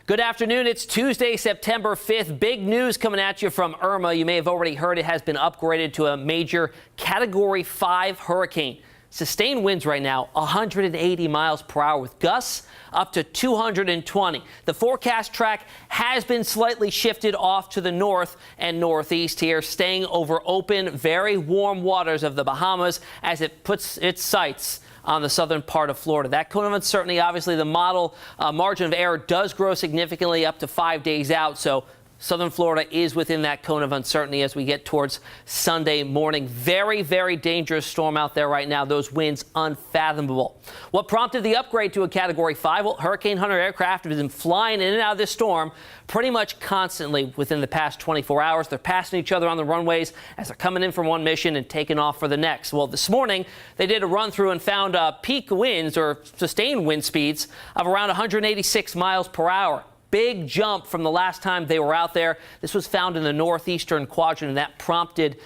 Good afternoon. It's Tuesday, September 5th. Big news coming at you from Irma. You may have already heard it has been upgraded to a major Category 5 hurricane. Sustained winds right now, 180 miles per hour with gusts up to 220. The forecast track has been slightly shifted off to the north and northeast here, staying over open, very warm waters of the Bahamas as it puts its sights on the southern part of Florida. That cone of uncertainty, obviously the model margin of error does grow significantly up to 5 days out. So southern Florida is within that cone of uncertainty as we get towards Sunday morning. Very, very dangerous storm out there right now. Those winds unfathomable. What prompted the upgrade to a Category 5? Well, Hurricane Hunter aircraft have been flying in and out of this storm pretty much constantly within the past 24 hours. They're passing each other on the runways as they're coming in from one mission and taking off for the next. Well, this morning they did a run through and found peak winds or sustained wind speeds of around 186 miles per hour. Big jump from the last time they were out there. This was found in the northeastern quadrant, and that prompted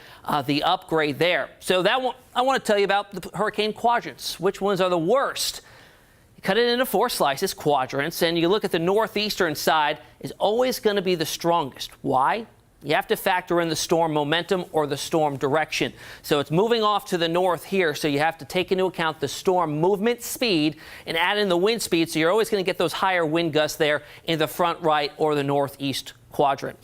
the upgrade there. So I want to tell you about the hurricane quadrants. Which ones are the worst? You cut it into 4 slices, quadrants, and you look at the northeastern side is always going to be the strongest. Why? You have to factor in the storm momentum or the storm direction. So it's moving off to the north here, so you have to take into account the storm movement speed and add in the wind speed, so you're always going to get those higher wind gusts there in the front right or the northeast quadrant.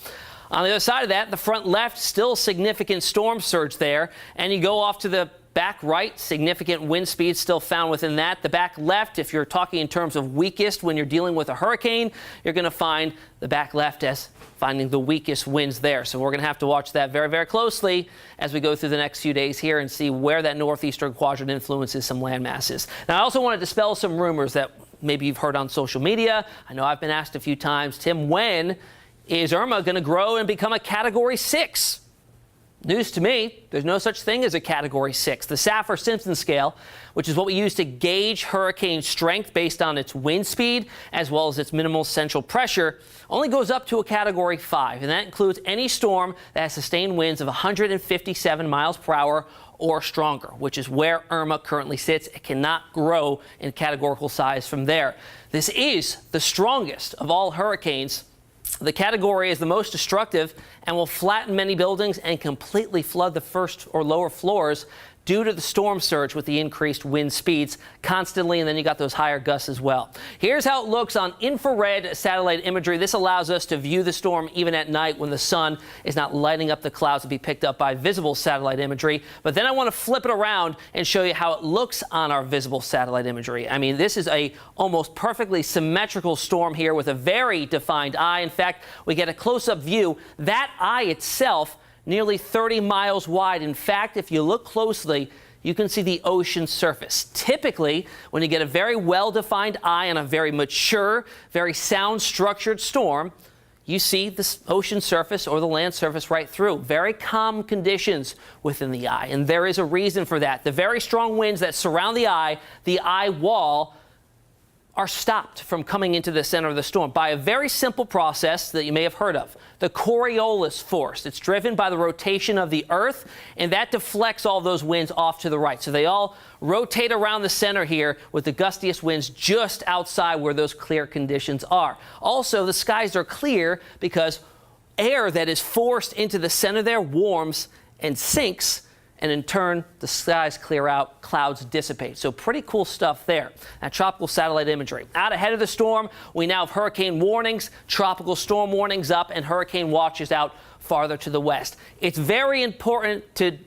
On the other side of that, the front left, still significant storm surge there, and you go off to the back right, significant wind speed still found within that. The back left, if you're talking in terms of weakest when you're dealing with a hurricane, you're going to find the back left as finding the weakest winds there. So we're going to have to watch that very, very closely as we go through the next few days here and see where that northeastern quadrant influences some land masses. Now, I also want to dispel some rumors that maybe you've heard on social media. I know I've been asked a few times, Tim, when is Irma going to grow and become a Category 6? News to me, there's no such thing as a Category 6. The Saffir-Simpson scale, which is what we use to gauge hurricane strength based on its wind speed as well as its minimal central pressure, only goes up to a Category 5, and that includes any storm that has sustained winds of 157 miles per hour or stronger, which is where Irma currently sits. It cannot grow in categorical size from there. This is the strongest of all hurricanes. The category is the most destructive and will flatten many buildings and completely flood the first or lower floors due to the storm surge with the increased wind speeds constantly, and then you got those higher gusts as well. Here's how it looks on infrared satellite imagery. This allows us to view the storm even at night when the sun is not lighting up the clouds to be picked up by visible satellite imagery. But then I want to flip it around and show you how it looks on our visible satellite imagery. I mean, this is a almost perfectly symmetrical storm here with a very defined eye. In fact, we get a close-up view. That eye itself nearly 30 miles wide. In fact, if you look closely, you can see the ocean surface. Typically, when you get a very well-defined eye on a very mature, very sound-structured storm, you see this ocean surface or the land surface right through. Very calm conditions within the eye, and there is a reason for that. The very strong winds that surround the eye wall, are stopped from coming into the center of the storm by a very simple process that you may have heard of, the Coriolis force. It's driven by the rotation of the Earth, and that deflects all those winds off to the right. So they all rotate around the center here with the gustiest winds just outside where those clear conditions are. Also, the skies are clear because air that is forced into the center there warms and sinks, and in turn, the skies clear out, clouds dissipate. So pretty cool stuff there. Now, tropical satellite imagery. Out ahead of the storm, we now have hurricane warnings, tropical storm warnings up, and hurricane watches out farther to the west. It's very important to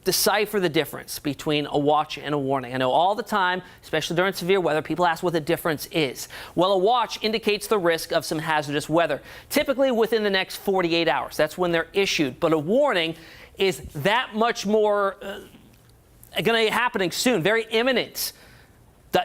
decipher the difference between a watch and a warning. I know all the time, especially during severe weather, people ask what the difference is. Well, a watch indicates the risk of some hazardous weather, typically within the next 48 hours. That's when they're issued. But a warning is that much more going to be happening soon, very imminent.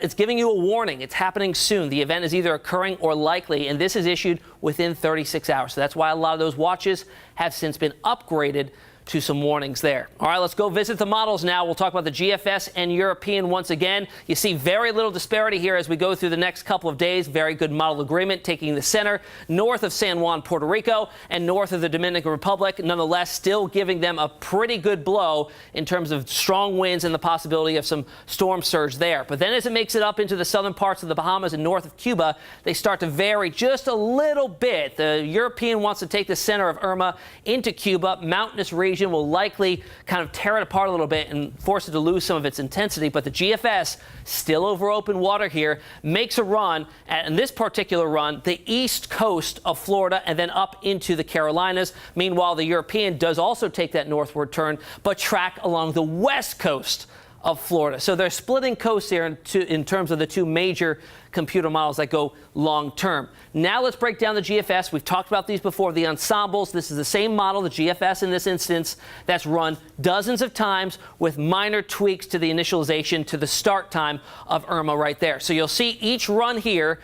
It's giving you a warning. It's happening soon. The event is either occurring or likely, and this is issued within 36 hours. So that's why a lot of those watches have since been upgraded to some warnings there. All right, let's go visit the models now. We'll talk about the GFS and European once again. You see very little disparity here as we go through the next couple of days. Very good model agreement taking the center north of San Juan, Puerto Rico, and north of the Dominican Republic. Nonetheless, still giving them a pretty good blow in terms of strong winds and the possibility of some storm surge there. But then as it makes it up into the southern parts of the Bahamas and north of Cuba, they start to vary just a little bit. The European wants to take the center of Irma into Cuba. Mountainous region will likely kind of tear it apart a little bit and force it to lose some of its intensity. But the GFS, still over open water here, makes a run, and this particular run, the east coast of Florida and then up into the Carolinas. Meanwhile, the European does also take that northward turn, but track along the west coast of Florida. So they're splitting coasts here in terms of the two major computer models that go long term. Now let's break down the GFS. We've talked about these before, the ensembles. This is the same model, the GFS in this instance, that's run dozens of times with minor tweaks to the initialization to the start time of Irma right there. So you'll see each run here,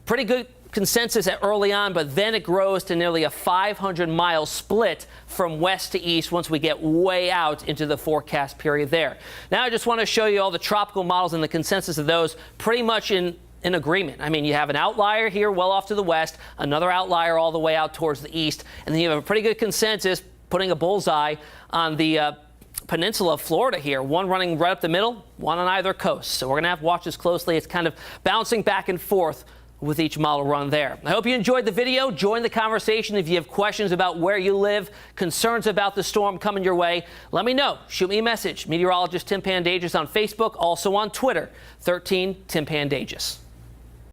pretty good consensus at early on, but then it grows to nearly a 500-mile split from west to east once we get way out into the forecast period there. Now I just want to show you all the tropical models and the consensus of those pretty much in agreement. I mean, you have an outlier here well off to the west, another outlier all the way out towards the east, and then you have a pretty good consensus putting a bullseye on the peninsula of Florida here, one running right up the middle, one on either coast. So we're going to have to watch this closely. It's kind of bouncing back and forth with each model run there. I hope you enjoyed the video. Join the conversation if you have questions about where you live, concerns about the storm coming your way. Let me know. Shoot me a message. Meteorologist Tim Pandages on Facebook, also on Twitter, 13 Tim Pandages.